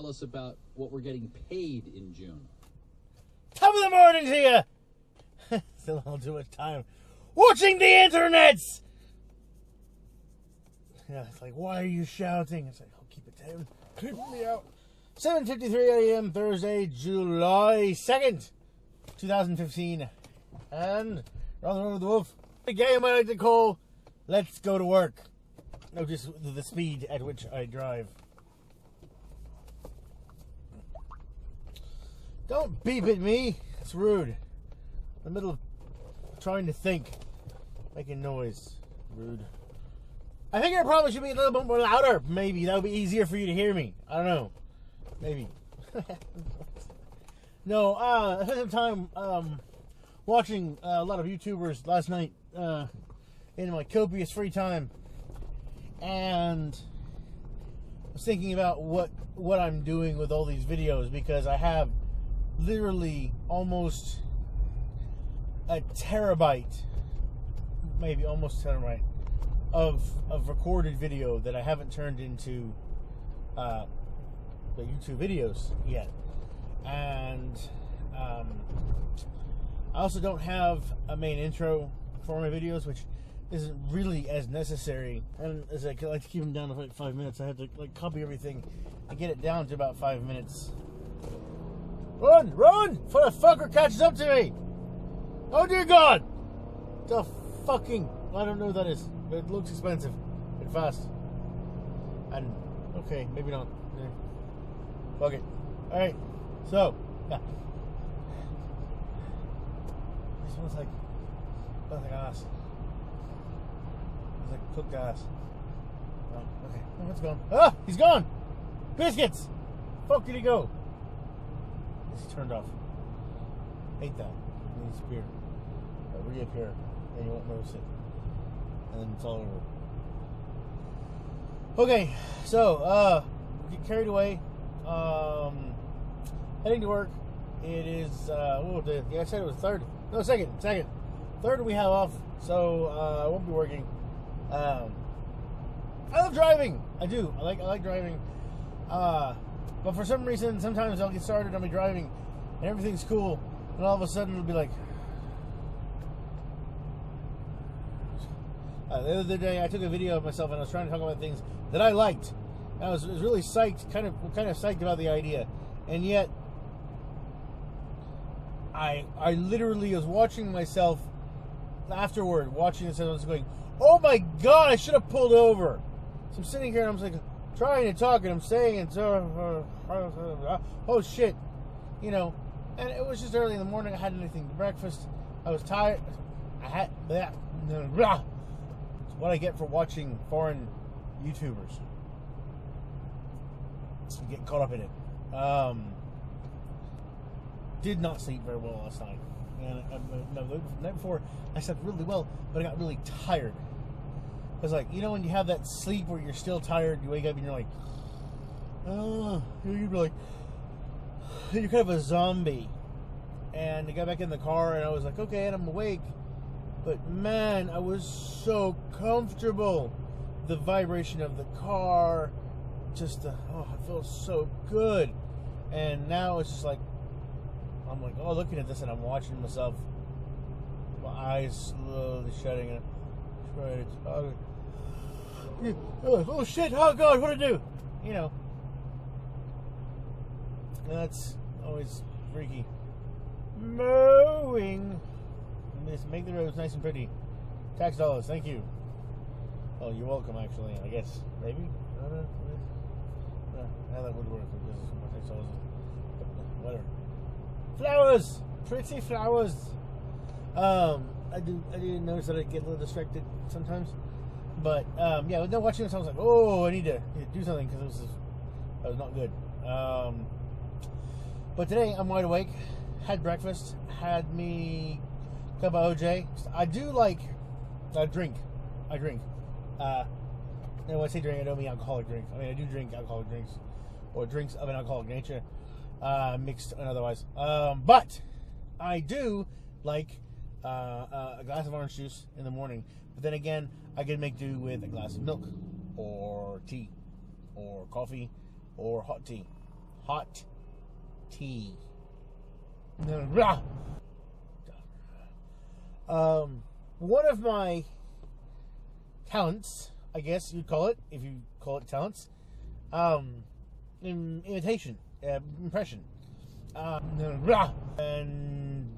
tell us about what we're getting paid in June. Top of the morning to you. Still don't do much time watching the internets. Yeah, it's like, why are you shouting? It's like, oh, keep it down. Keep me out. 7:53 a.m. Thursday, July 2nd, 2015. And we're on the road with the wolf. The game I like to call Let's Go to Work. No, just the speed at which I drive. Don't beep at me. It's rude. In the middle of trying to think. Making noise. Rude. I think I probably should be a little bit more louder. Maybe. That would be easier for you to hear me. I don't know. Maybe. No, I spent some time watching a lot of YouTubers last night in my copious free time. And I was thinking about what I'm doing with all these videos, because I have literally almost a terabyte, maybe almost a terabyte of recorded video that I haven't turned into the YouTube videos yet. And I also don't have a main intro for my videos, which isn't really as necessary. And as I like to keep them down to like 5 minutes, I have to like copy everything and get it down to about 5 minutes. Run! Run! Before the fucker catches up to me! Oh dear God! The fucking... I don't know what that is, but it looks expensive and fast. And, okay, maybe not. Yeah. Fuck it. Alright, so, yeah. This smells like ass. It's like cooked ass. Oh, okay. Oh, it's gone. Ah! He's gone! Biscuits! Fuck did he go? He turned off. Hate that. It needs to disappear. It'll reappear, and you won't notice it. And then it's all over. Okay, so get carried away. Heading to work. It is I said it was third. No, second. Third we have off, so I won't be working. I love driving. I do. I like driving. But for some reason, sometimes I'll get started, I'll be driving, and everything's cool, and all of a sudden it'll be like... the other day, I took a video of myself, and I was trying to talk about things that I liked. And I was really psyched, kind of psyched about the idea, and yet I literally was watching myself afterward, watching this, and I was going, "Oh my God, I should have pulled over." So I'm sitting here, and I'm like, trying to talk, and I'm saying it, oh shit, you know, and it was just early in the morning. I hadn't anything to breakfast. I was tired. It's what I get for watching foreign YouTubers. You get caught up in it. Did not sleep very well last night, and the night before I slept really well, but I got really tired. Because, like, you know, when you have that sleep where you're still tired, you wake up and you're like, oh, you'd be like, you're kind of a zombie. And I got back in the car and I was like, okay, and I'm awake. But man, I was so comfortable. The vibration of the car, just it feels so good. And now it's just like, I'm like, oh, looking at this and I'm watching myself, my eyes slowly shutting and trying to talk. Oh shit, oh God, what'd I do? You know. And that's always freaky. Mowing. Make the roads nice and pretty. Tax dollars, thank you. Oh, you're welcome, actually, I guess. Maybe? I don't know. How that would work. Tax dollars. Whatever. Flowers! Pretty flowers. I do notice that I get a little distracted sometimes. But, yeah, no, watching this, I was like, oh, I need to do something, because that was not good. But today, I'm wide awake. Had breakfast. Had me a cup of OJ. I do like drink. I drink. And when I say drink, I don't mean alcoholic drinks. I mean, I do drink alcoholic drinks. Or drinks of an alcoholic nature. Mixed and otherwise. But I do like a glass of orange juice in the morning. But then again, I can make do with a glass of milk, or tea, or coffee, or hot tea. hot tea. One of my talents, I guess you'd call it, if you call it talents, imitation, impression. And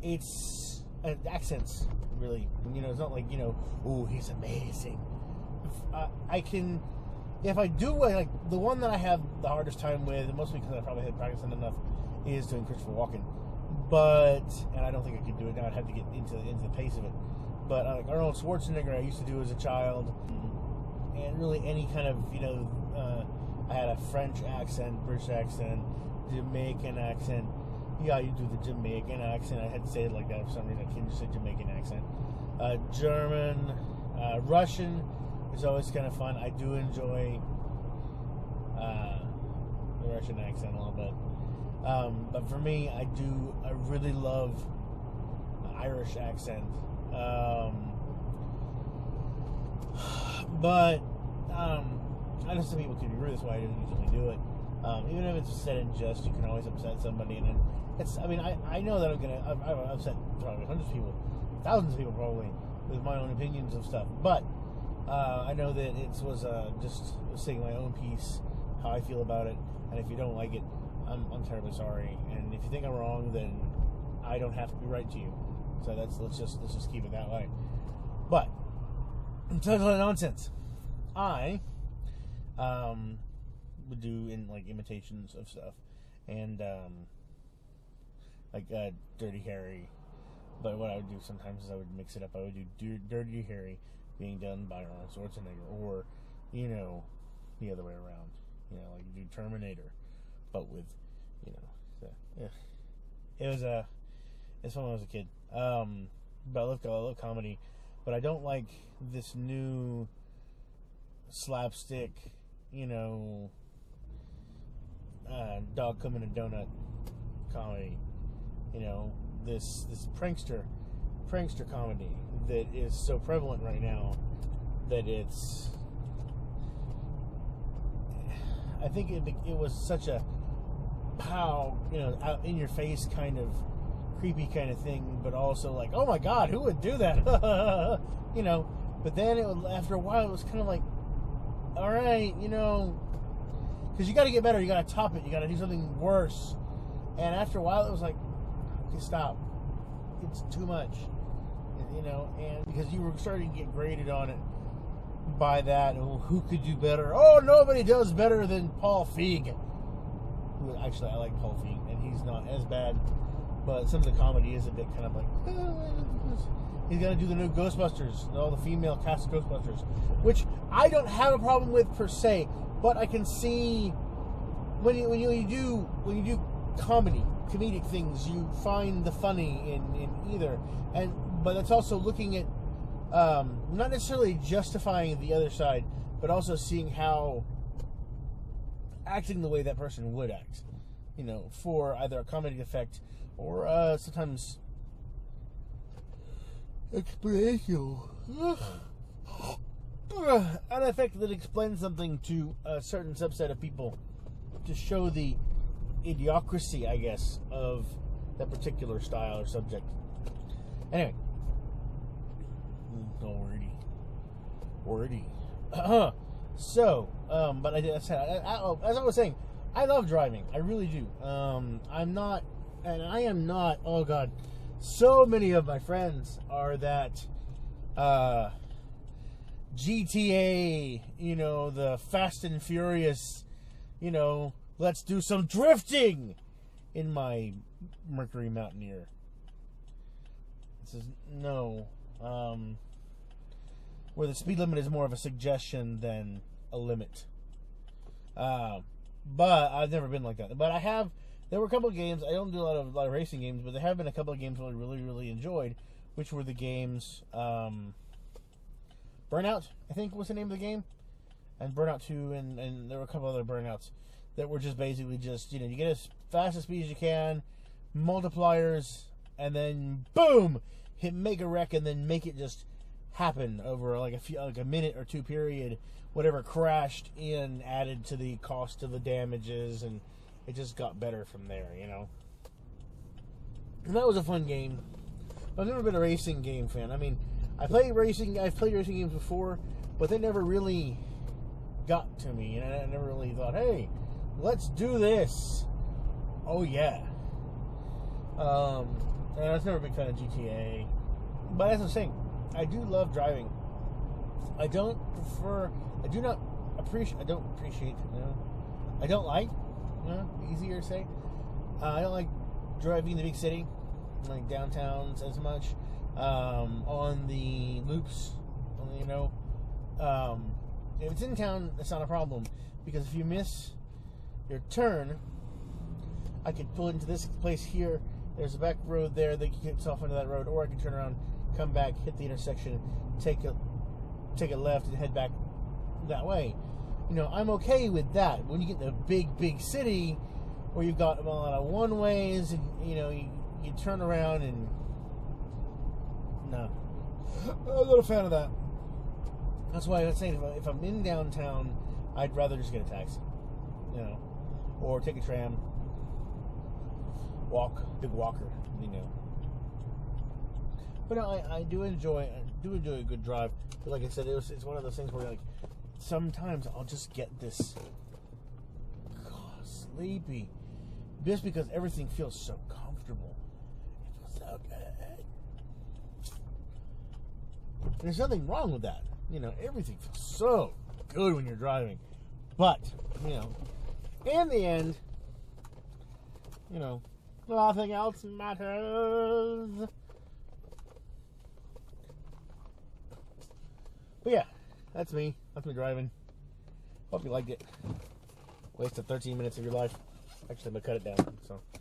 it's accents, really. You know, it's not like, you know, oh, he's amazing. I can, if I do, like, the one that I have the hardest time with, mostly because I probably haven't practiced enough, is doing Christopher Walken. But, and I don't think I could do it now, I'd have to get into the pace of it. But like Arnold Schwarzenegger, I used to do as a child, and really any kind of, you know, I had a French accent, British accent, Jamaican accent. Yeah, you do the Jamaican accent. I had to say it like that for some reason. I can't just say Jamaican accent. German, Russian is always kind of fun. I do enjoy the Russian accent a little bit. But for me, I really love the Irish accent. But I know some people can be rude. That's why I didn't usually do it. Even if it's said in jest, you can always upset somebody. And it's, I mean, I know that I've upset probably hundreds of people, thousands of people probably, with my own opinions of stuff. But I know that it was just saying my own piece, how I feel about it. And if you don't like it, I'm terribly sorry. And if you think I'm wrong, then I don't have to be right to you. So let's just keep it that way. But totally nonsense. I would do in like imitations of stuff, and like Dirty Harry. But what I would do sometimes is I would mix it up. I would do Dirty Harry being done by Arnold Schwarzenegger, or you know, the other way around. You know, like do Terminator, but with, you know, so, yeah. It's fun when I was a kid. But I love comedy, but I don't like this new slapstick, you know, dog come in a donut comedy. You know, this prankster comedy that is so prevalent right now that it's. I think it was such a pow, you know, out in your face kind of creepy kind of thing, but also like, oh my god, who would do that? You know, but then after a while it was kind of like, all right, you know, because you got to get better, you got to top it, you got to do something worse. And after a while it was like, okay, stop, it's too much, you know. And because you were starting to get graded on it by that, who could do better? Oh, nobody does better than Paul Feig. Actually, I like Paul Feig, and he's not as bad, but some of the comedy is a bit kind of like, he's gonna do the new Ghostbusters, all the female cast of Ghostbusters, which I don't have a problem with per se, but I can see when you do comedic things, you find the funny in either, but it's also looking at not necessarily justifying the other side, but also seeing how acting the way that person would act, you know, for either a comedic effect or sometimes explanation. An effect that explains something to a certain subset of people to show the idiocracy, I guess, of that particular style or subject. Anyway. Wordy. So, but as I was saying, I love driving. I really do. I am not. Oh God, so many of my friends are that GTA. You know, the Fast and Furious. You know, let's do some drifting in my Mercury Mountaineer. This is no. Where the speed limit is more of a suggestion than a limit. But I've never been like that. But I have. There were a couple of games. I don't do a lot of racing games, but there have been a couple of games that I really, really enjoyed, which were the games Burnout, I think was the name of the game, and Burnout 2, and there were a couple other Burnouts that were just basically just, you know, you get as fast as speed as you can, multipliers, and then boom, make a wreck, and then make it just happen over like a minute or two period. Whatever crashed in added to the cost of the damages, and it just got better from there, you know. And that was a fun game. I've never been a racing game fan. I mean, I've played racing games before, but they never really got to me, and I never really thought, hey, let's do this. Oh yeah. And I was never a big fan of GTA, but that's the thing. I do love driving. I don't appreciate, you know, I don't like, you know, easier to say. I don't like driving in the big city, like downtowns as much, on the loops, you know. If it's in town, it's not a problem, because if you miss your turn, I could pull into this place here. There's a back road there that gets off into that road, or I can turn around, come back, hit the intersection, take a left, and head back that way. You know, I'm okay with that. When you get in a big city where you've got a lot of one ways, and you know, you turn around and no, I'm not a fan of that. That's why I'm saying if I'm in downtown, I'd rather just get a taxi, you know, or take a tram, big walker, you know. But no, I do enjoy a good drive. But like I said, it's one of those things where like sometimes I'll just get this sleepy, just because everything feels so comfortable. It feels so good. And there's nothing wrong with that. You know, everything feels so good when you're driving. But, you know, in the end, you know, nothing else matters. But yeah, that's me. That's me driving. Hope you liked it. Wasted 13 minutes of your life. Actually, I'm going to cut it down. So.